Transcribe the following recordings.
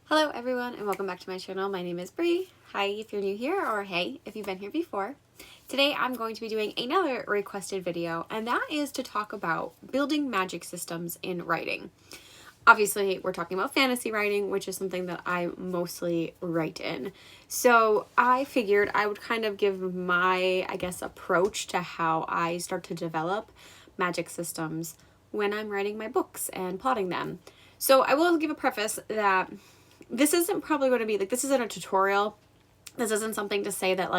Hello everyone and welcome back to my channel. My name is Bree. Hi if you're new here, or hey if you've been here before. Today I'm going to be doing another requested video, and that is to talk about building magic systems in writing. Obviously we're talking about fantasy writing, which is something that I mostly write in. So I figured I would kind of give my, approach to how I start to develop magic systems when I'm writing my books and plotting them. So I will give a preface that this isn't probably going to be this isn't a tutorial. This isn't something to say that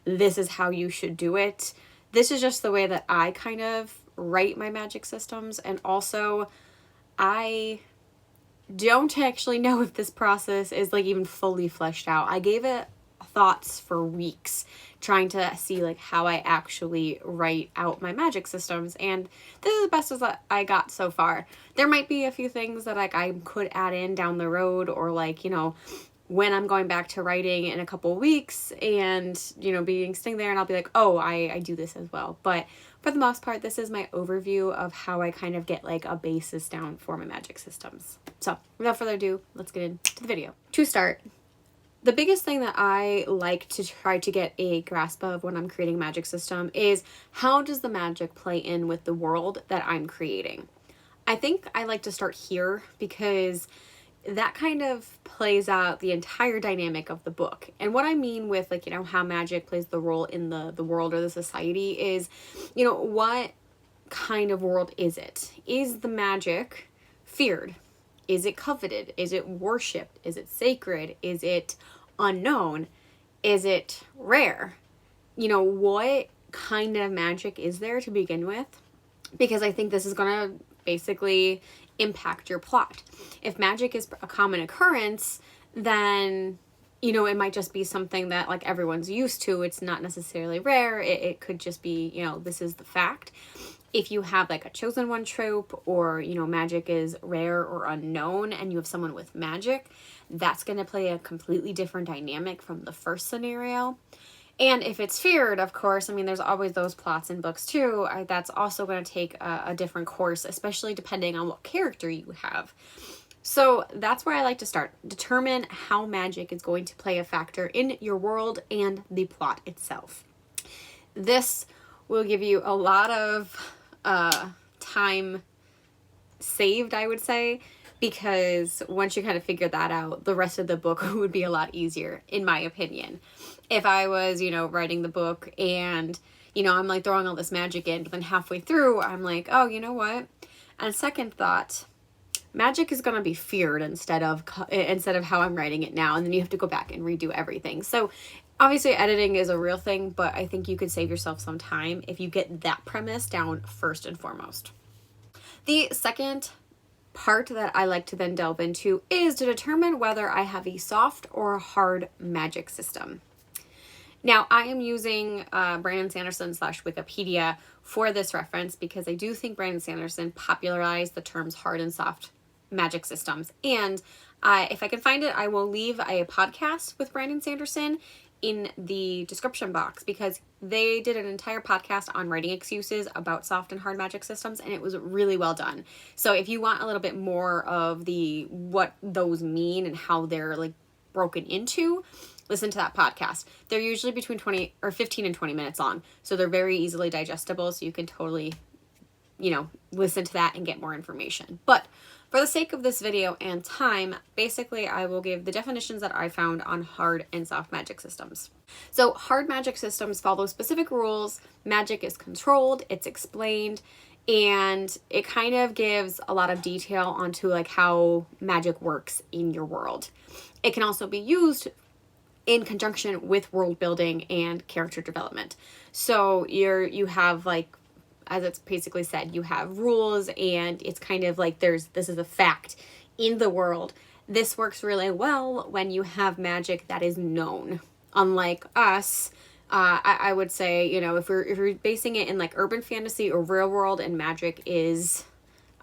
this is how you should do it. This is just the way that I kind of write my magic systems. And also I don't actually know if this process is even fully fleshed out. I gave it thoughts for weeks trying to see how I actually write out my magic systems, and this is the best as I got so far. There might be a few things that I could add in down the road, or when I'm going back to writing in a couple weeks and being sitting there and I'll be like, oh, I do this as well. But for the most part, this is my overview of how I kind of get a basis down for my magic systems. So without further ado, let's get into the video. To start, the biggest thing that I like to try to get a grasp of when I'm creating a magic system is, how does the magic play in with the world that I'm creating? I think I like to start here because that kind of plays out the entire dynamic of the book. And what I mean with how magic plays the role in the world or the society is, what kind of world is it? Is the magic feared? Is it coveted? Is it worshipped? Is it sacred? Is it unknown? Is it rare? What kind of magic is there to begin with? Because I think this is going to basically impact your plot. If magic is a common occurrence, then it might just be something that everyone's used to. It's not necessarily rare. It could just be, this is the fact. If you have a chosen one trope, or magic is rare or unknown and you have someone with magic, that's going to play a completely different dynamic from the first scenario. And if it's feared, of course, there's always those plots in books too. That's also going to take a different course, especially depending on what character you have. So that's where I like to start. Determine how magic is going to play a factor in your world and the plot itself. This will give you a lot of time saved, I would say, because once you kind of figure that out, the rest of the book would be a lot easier, in my opinion. If I was, writing the book and, I'm throwing all this magic in, but then halfway through, I'm like, oh, you know what? On second thought, magic is going to be feared instead of how I'm writing it now. And then you have to go back and redo everything. So obviously editing is a real thing, but I think you could save yourself some time if you get that premise down first and foremost. The second part that I like to then delve into is to determine whether I have a soft or a hard magic system. Now, I am using Brandon Sanderson / Wikipedia for this reference because I do think Brandon Sanderson popularized the terms hard and soft magic systems. And if I can find it, I will leave a podcast with Brandon Sanderson in the description box, because they did an entire podcast on writing excuses about soft and hard magic systems, and it was really well done. So if you want a little bit more of what those mean and how they're broken into, listen to that podcast. They're usually between 15 and 20 minutes long, so they're very easily digestible, so you can totally listen to that and get more information. But for the sake of this video and time, basically I will give the definitions that I found on hard and soft magic systems. So hard magic systems follow specific rules. Magic is controlled, it's explained, and it kind of gives a lot of detail onto how magic works in your world. It can also be used in conjunction with world building and character development. So you have as it's basically said, you have rules, and it's kind of this is a fact in the world. This works really well when you have magic that is known. Unlike us, I would say, if you're basing it in urban fantasy or real world and magic is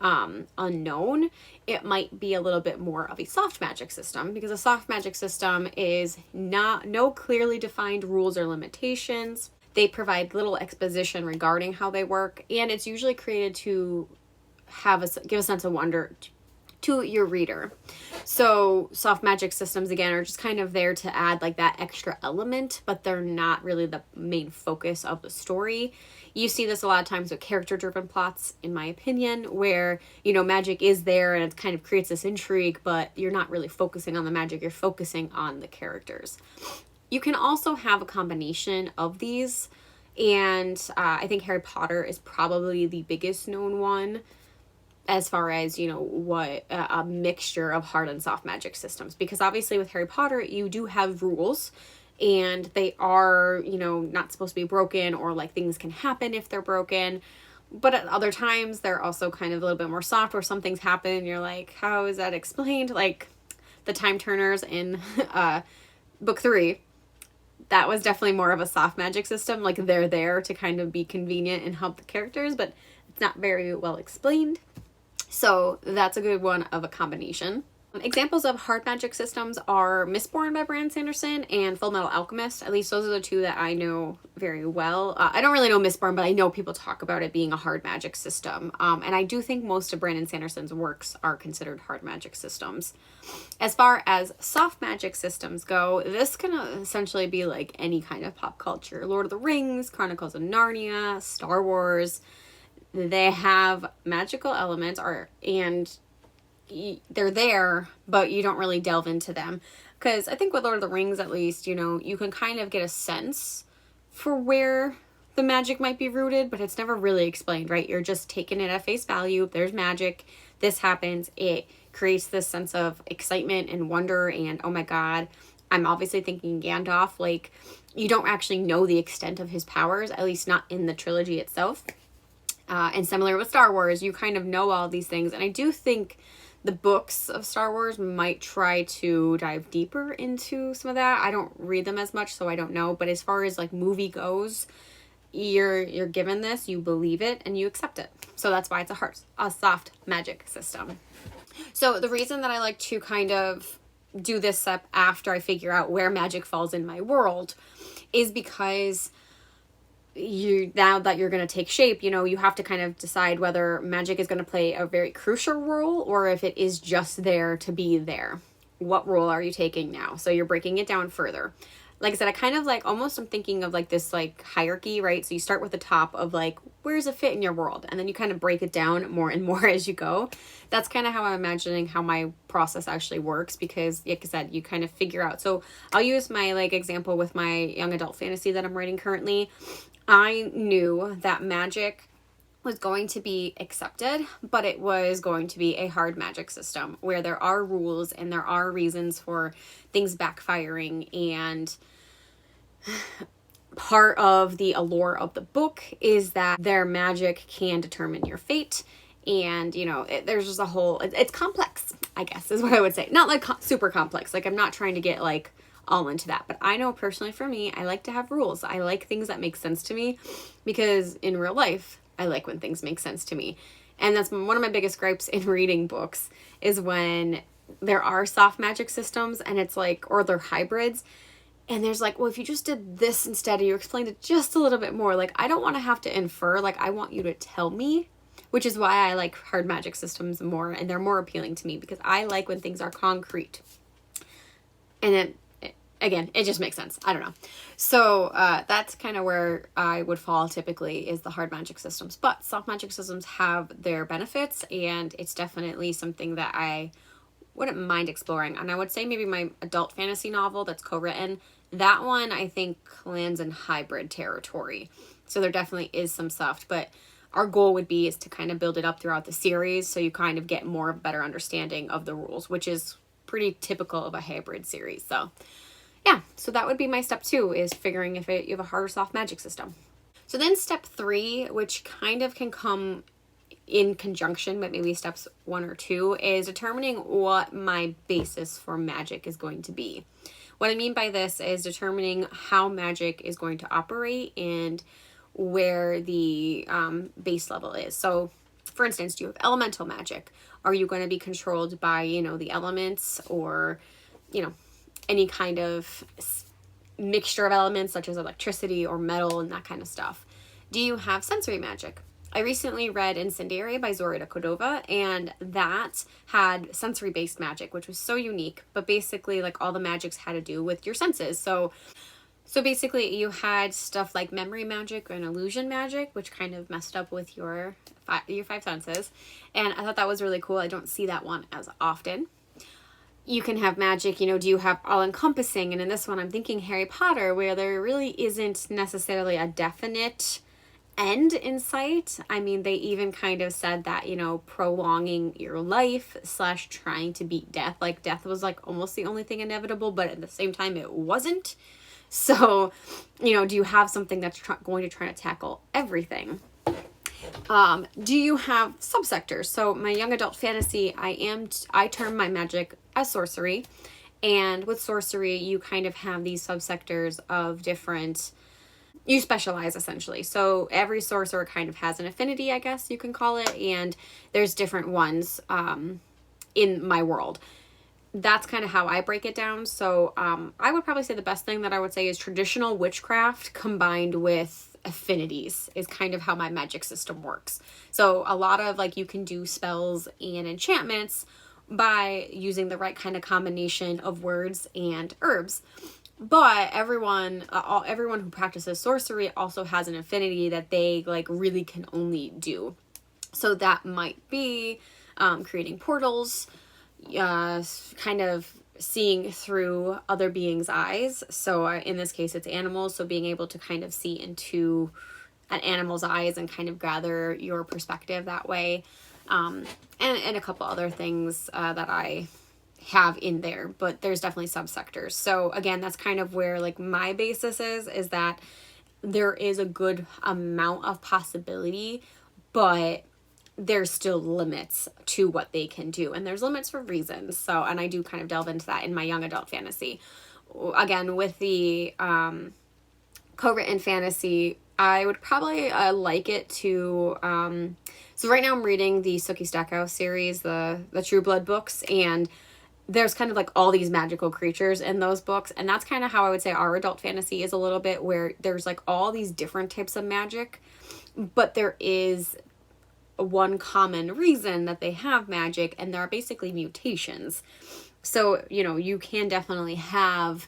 unknown, it might be a little bit more of a soft magic system, because a soft magic system is no clearly defined rules or limitations. They provide little exposition regarding how they work, and it's usually created to give a sense of wonder to your reader. So soft magic systems, again, are just kind of there to add like that extra element, but they're not really the main focus of the story. You see this a lot of times with character-driven plots, in my opinion, where, you know, magic is there and it kind of creates this intrigue, but you're not really focusing on the magic, you're focusing on the characters. You can also have a combination of these, and I think Harry Potter is probably the biggest known one as far as, you know, what a mixture of hard and soft magic systems. Because obviously with Harry Potter, you do have rules, and they are, you know, not supposed to be broken, or like things can happen if they're broken. But at other times, they're also kind of a little bit more soft, where some things happen and you're like, how is that explained? Like the time turners in book 3. That was definitely more of a soft magic system. Like they're there to kind of be convenient and help the characters, but it's not very well explained. So that's a good one of a combination. Examples of hard magic systems are Mistborn by Brandon Sanderson and Fullmetal Alchemist. At least those are the two that I know very well. I don't really know Mistborn, but I know people talk about it being a hard magic system. And I do think most of Brandon Sanderson's works are considered hard magic systems. As far as soft magic systems go, this can essentially be like any kind of pop culture. Lord of the Rings, Chronicles of Narnia, Star Wars. They have magical elements, and they're there, but you don't really delve into them. Because I think with Lord of the Rings, at least, you know, you can kind of get a sense for where the magic might be rooted, but it's never really explained, right? You're just taking it at face value. There's magic. This happens. It creates this sense of excitement and wonder and, oh my God. I'm obviously thinking Gandalf. Like, you don't actually know the extent of his powers, at least not in the trilogy itself. And similar with Star Wars, you kind of know all these things. And I do think the books of Star Wars might try to dive deeper into some of that. I don't read them as much, so I don't know. But as far as like movie goes, you're given this, you believe it, and you accept it. So that's why it's a soft magic system. So the reason that I like to kind of do this step after I figure out where magic falls in my world is because now that you're going to take shape, you know, you have to kind of decide whether magic is going to play a very crucial role or if it is just there to be there. What role are you taking now? So you're breaking it down further. Like I said, I kind of like almost I'm thinking of like this like hierarchy, right? So you start with the top of like, where's it fit in your world? And then you kind of break it down more and more as you go. That's kind of how I'm imagining how my process actually works, because like I said, you kind of figure out. So I'll use my like example with my young adult fantasy that I'm writing currently. I knew that magic was going to be accepted, but it was going to be a hard magic system where there are rules and there are reasons for things backfiring. And part of the allure of the book is that their magic can determine your fate. And, you know, there's just a whole, it's complex, I guess, is what I would say. Not like super complex. Like, I'm not trying to get like all into that. But I know personally for me, I like to have rules. I like things that make sense to me, because in real life, I like when things make sense to me. And that's one of my biggest gripes in reading books, is when there are soft magic systems and it's like, or they're hybrids. And there's like, well, if you just did this instead, or you explained it just a little bit more, like, I don't want to have to infer, like, I want you to tell me, which is why I like hard magic systems more, and they're more appealing to me, because I like when things are concrete. And then, again, it just makes sense. I don't know. So that's kind of where I would fall typically, is the hard magic systems. But soft magic systems have their benefits, and it's definitely something that I wouldn't mind exploring. And I would say maybe my adult fantasy novel that's co-written, that one I think lands in hybrid territory. So there definitely is some soft, but our goal would be is to kind of build it up throughout the series, so you kind of get more of a better understanding of the rules, which is pretty typical of a hybrid series. So yeah, so that would be my step 2, is figuring if you have a hard or soft magic system. So then step 3, which kind of can come in conjunction, but maybe steps 1 or 2, is determining what my basis for magic is going to be. What I mean by this is determining how magic is going to operate and where the base level is. So for instance, do you have elemental magic? Are you going to be controlled by, you know, the elements, or, you know, any kind of mixture of elements such as electricity or metal and that kind of stuff? Do you have sensory magic? I recently read Incendiary by Zoraida Cordova, and that had sensory-based magic, which was so unique, but basically like all the magics had to do with your senses. So basically you had stuff like memory magic and illusion magic, which kind of messed up with your five senses. And I thought that was really cool. I don't see that one as often. You can have magic, do you have all-encompassing? And in this one, I'm thinking Harry Potter, where there really isn't necessarily a definite end in sight. I mean, they even kind of said that, prolonging your life / trying to beat death. Like, death was like almost the only thing inevitable, but at the same time, it wasn't. So, do you have something that's going to try to tackle everything? Do you have subsectors? So my young adult fantasy, I term my magic as sorcery. And with sorcery, you kind of have these subsectors of different, you specialize essentially. So every sorcerer kind of has an affinity, I guess you can call it. And there's different ones in my world. That's kind of how I break it down. So I would probably say the best thing that I would say is traditional witchcraft combined with affinities is kind of how my magic system works. So a lot of you can do spells and enchantments by using the right kind of combination of words and herbs. But everyone who practices sorcery also has an affinity that they really can only do. So that might be creating portals, kind of seeing through other beings' eyes. So in this case, it's animals. So being able to kind of see into an animal's eyes and kind of gather your perspective that way. And a couple other things that I have in there, but there's definitely subsectors. So again, that's kind of where my basis is that there is a good amount of possibility, but there's still limits to what they can do. And there's limits for reasons. So, and I do kind of delve into that in my young adult fantasy. Again, with the co-written fantasy, I would probably like it to, so right now I'm reading the Sookie Stackhouse series, the True Blood books, and there's kind of all these magical creatures in those books. And that's kind of how I would say our adult fantasy is a little bit, where there's all these different types of magic, but there is one common reason that they have magic, and there are basically mutations. So, you can definitely have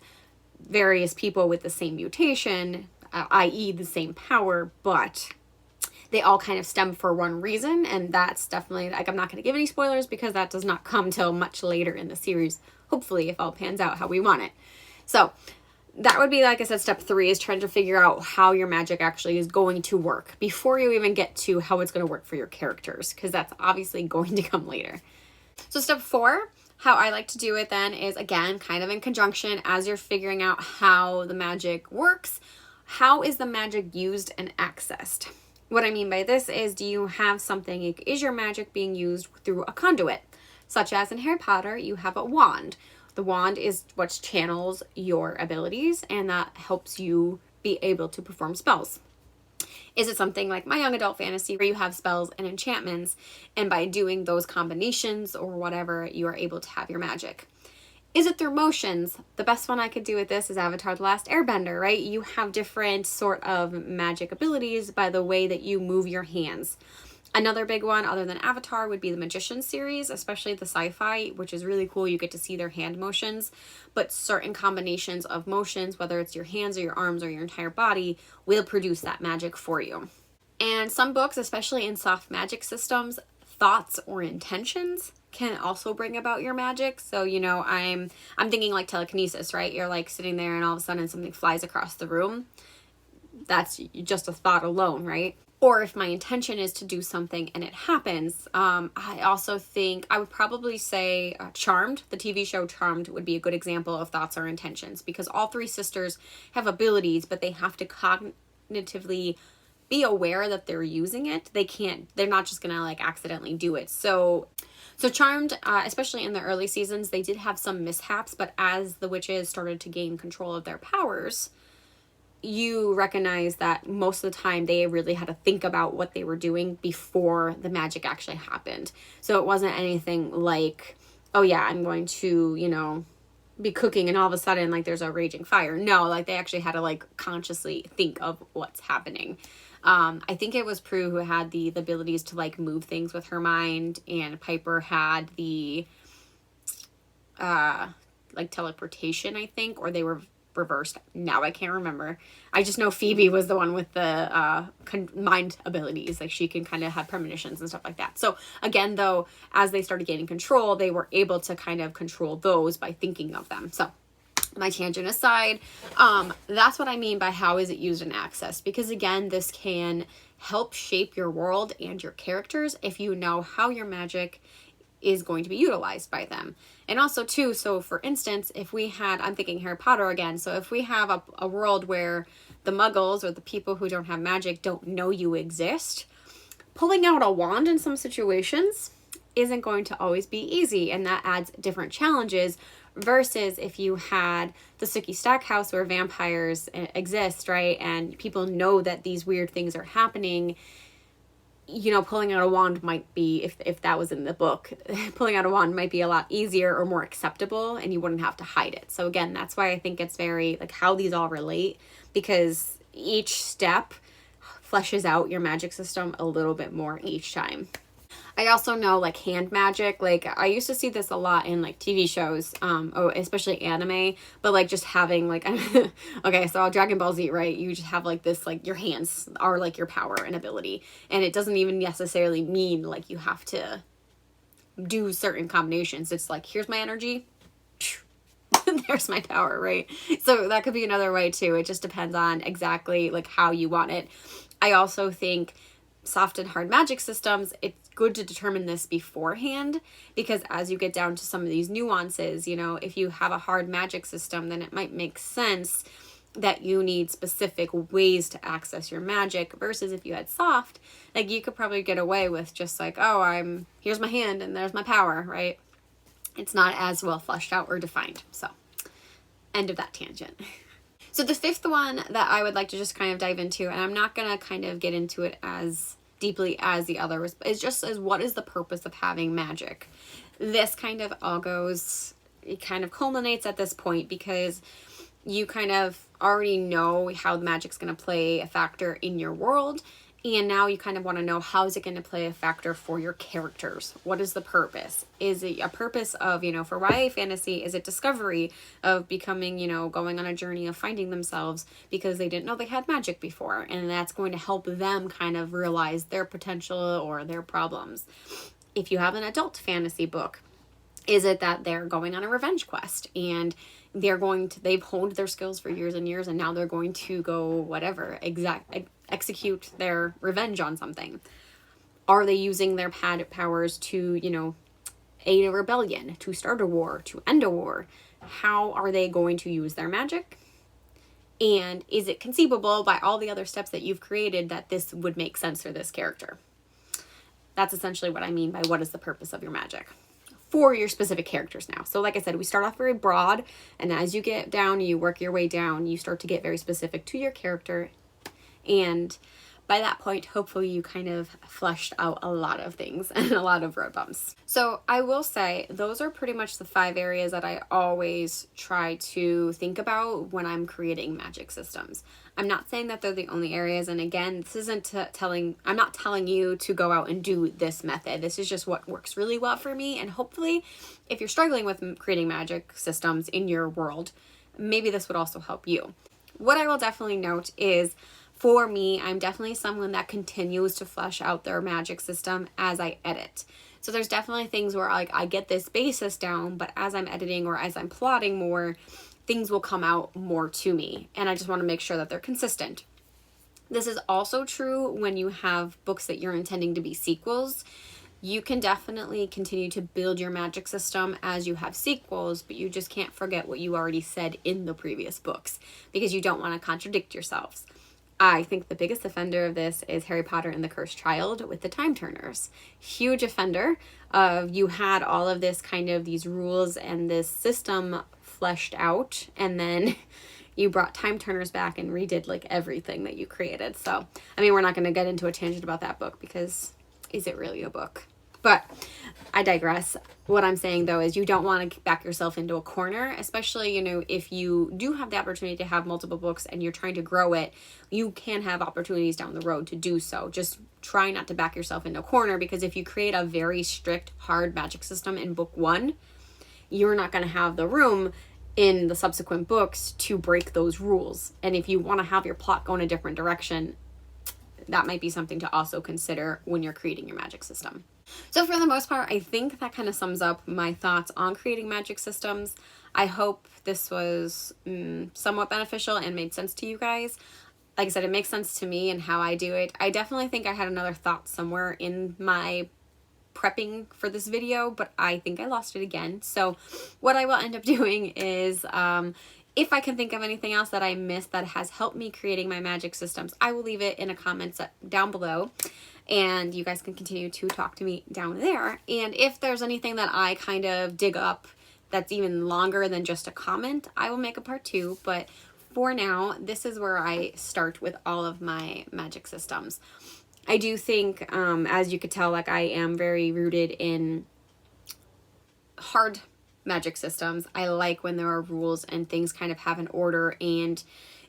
various people with the same mutation, i.e. the same power, but they all kind of stem for one reason, and that's definitely, I'm not going to give any spoilers because that does not come till much later in the series, hopefully, if all pans out how we want it. So that would be, like I said, step 3 is trying to figure out how your magic actually is going to work before you even get to how it's going to work for your characters, because that's obviously going to come later. So step 4, how I like to do it then is, again, kind of in conjunction as you're figuring out how the magic works. How is the magic used and accessed? What I mean by this is, do you have something, is your magic being used through a conduit? Such as in Harry Potter, you have a wand. The wand is what channels your abilities, and that helps you be able to perform spells. Is it something like my young adult fantasy where you have spells and enchantments, and by doing those combinations or whatever, you are able to have your magic? Is it through motions? The best one I could do with this is Avatar: The Last Airbender, right? You have different sort of magic abilities by the way that you move your hands. Another big one other than Avatar would be the Magician series, especially the sci-fi, which is really cool. You get to see their hand motions, but certain combinations of motions, whether it's your hands or your arms or your entire body, will produce that magic for you. And some books, especially in soft magic systems, thoughts or intentions can also bring about your magic. So, I'm thinking like telekinesis, right? You're sitting there and all of a sudden something flies across the room. That's just a thought alone, right? Or if my intention is to do something and it happens. I also think I would probably say Charmed, the TV show Charmed, would be a good example of thoughts or intentions, because all 3 sisters have abilities, but they have to cognitively be aware that they're using it. They're not just gonna accidentally do it. So Charmed, especially in the early seasons, they did have some mishaps, but as the witches started to gain control of their powers, you recognize that most of the time they really had to think about what they were doing before the magic actually happened. So it wasn't anything like, oh yeah, I'm going to, be cooking and all of a sudden there's a raging fire. No, they actually had to consciously think of what's happening. I think it was Prue who had the abilities to like move things with her mind, and Piper had the like teleportation, I think, or they were reversed. Now I can't remember. I just know Phoebe was the one with the mind abilities. Like she can kind of have premonitions and stuff like that. So again, though, as they started gaining control, they were able to kind of control those by thinking of them. So my tangent aside, that's what I mean by how is it used in Access, because again, this can help shape your world and your characters if you know how your magic is going to be utilized by them. And also too, so for instance, if we had, I'm thinking Harry Potter again, so if we have a world where the muggles or the people who don't have magic don't know you exist, pulling out a wand in some situations isn't going to always be easy, and that adds different challenges versus if you had the Sookie Stackhouse where vampires exist, right? And people know that these weird things are happening. You know, pulling out a wand might be, if that was in the book, pulling out a wand might be a lot easier or more acceptable, and you wouldn't have to hide it. So again, that's why I think it's very, like, how these all relate, because each step fleshes out your magic system a little bit more each time. I also know, like, hand magic, like, I used to see this a lot in, like, TV shows, especially anime, but, like, just having, like, okay, so Dragon Ball Z, right, you just have, like, this, like, your hands are, like, your power and ability, and it doesn't even necessarily mean, like, you have to do certain combinations. It's like, here's my energy, there's my power, right? So that could be another way, too. It just depends on exactly, like, how you want it. I also think soft and hard magic systems, it's good to determine this beforehand, because as you get down to some of these nuances, you know, if you have a hard magic system, then it might make sense that you need specific ways to access your magic, versus if you had soft, like you could probably get away with just like, oh, here's my hand and there's my power, right? It's not as well fleshed out or defined. So end of that tangent. So the fifth one that I would like to just kind of dive into, and I'm not going to kind of get into it as deeply as the others, but it's just as what is the purpose of having magic? This kind of all goes, it kind of culminates at this point, because you kind of already know how the magic's going to play a factor in your world. And now you kind of want to know, how is it going to play a factor for your characters? What is the purpose? Is it a purpose of, you know, for YA fantasy, is it discovery of becoming, you know, going on a journey of finding themselves because they didn't know they had magic before, and that's going to help them kind of realize their potential or their problems. If you have an adult fantasy book, is it that they're going on a revenge quest and they've honed their skills for years and years, and now they're going to go execute their revenge on something? Are they using their powers to, you know, aid a rebellion, to start a war, to end a war? How are they going to use their magic? And is it conceivable by all the other steps that you've created that this would make sense for this character? That's essentially what I mean by what is the purpose of your magic for your specific characters now. So like I said, we start off very broad, and as you get down, you work your way down, you start to get very specific to your character. And by that point, hopefully you kind of fleshed out a lot of things and a lot of road bumps. So I will say those are pretty much the 5 areas that I always try to think about when I'm creating magic systems. I'm not saying that they're the only areas. And again, this isn't I'm not telling you to go out and do this method. This is just what works really well for me. And hopefully if you're struggling with creating magic systems in your world, maybe this would also help you. What I will definitely note is, for me, I'm definitely someone that continues to flesh out their magic system as I edit. So there's definitely things where like I get this basis down, but as I'm editing or as I'm plotting more, things will come out more to me. And I just want to make sure that they're consistent. This is also true when you have books that you're intending to be sequels. You can definitely continue to build your magic system as you have sequels, but you just can't forget what you already said in the previous books, because you don't want to contradict yourselves. I think the biggest offender of this is Harry Potter and the Cursed Child with the Time Turners. Huge offender of, you had all of this kind of these rules and this system fleshed out, and then you brought Time Turners back and redid like everything that you created. So, I mean, we're not going to get into a tangent about that book, because is it really a book? But I digress. What I'm saying though is you don't want to back yourself into a corner, especially, you know, if you do have the opportunity to have multiple books and you're trying to grow it, you can have opportunities down the road to do so. Just try not to back yourself into a corner, because if you create a very strict, hard magic system in book 1, you're not going to have the room in the subsequent books to break those rules. And if you want to have your plot go in a different direction, that might be something to also consider when you're creating your magic system. So for the most part, I think that kind of sums up my thoughts on creating magic systems. I hope this was somewhat beneficial and made sense to you guys. Like I said, it makes sense to me and how I do it. I definitely think I had another thought somewhere in my prepping for this video, but I think I lost it again. So what I will end up doing is, if I can think of anything else that I missed that has helped me creating my magic systems, I will leave it in a comments down below. And you guys can continue to talk to me down there. And if there's anything that I kind of dig up that's even longer than just a comment, I will make a part 2. But for now, this is where I start with all of my magic systems. I do think, as you could tell, like I am very rooted in hard magic systems. I like when there are rules and things kind of have an order and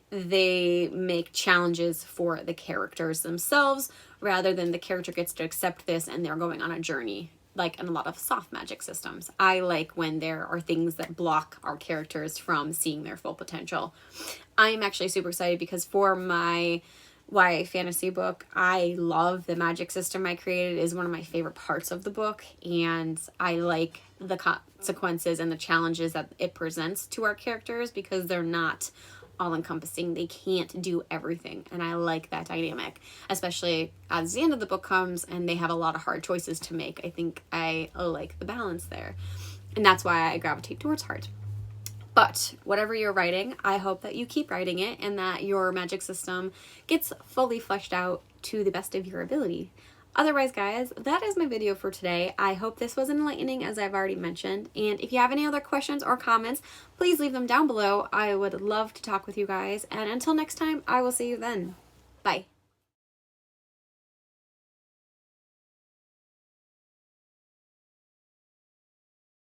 they make challenges for the characters themselves, rather than the character gets to accept this and they're going on a journey, like in a lot of soft magic systems. I like when there are things that block our characters from seeing their full potential. I'm actually super excited because for my YA fantasy book, I love the magic system I created. It is one of my favorite parts of the book, and I like the consequences and the challenges that it presents to our characters because they're not all-encompassing. They can't do everything, and I like that dynamic, especially as the end of the book comes and they have a lot of hard choices to make. I think I like the balance there, and that's why I gravitate towards hard. But whatever you're writing, I hope that you keep writing it and that your magic system gets fully fleshed out to the best of your ability. Otherwise, guys, that is my video for today. I hope this was enlightening, as I've already mentioned. And if you have any other questions or comments, please leave them down below. I would love to talk with you guys. And until next time, I will see you then. Bye.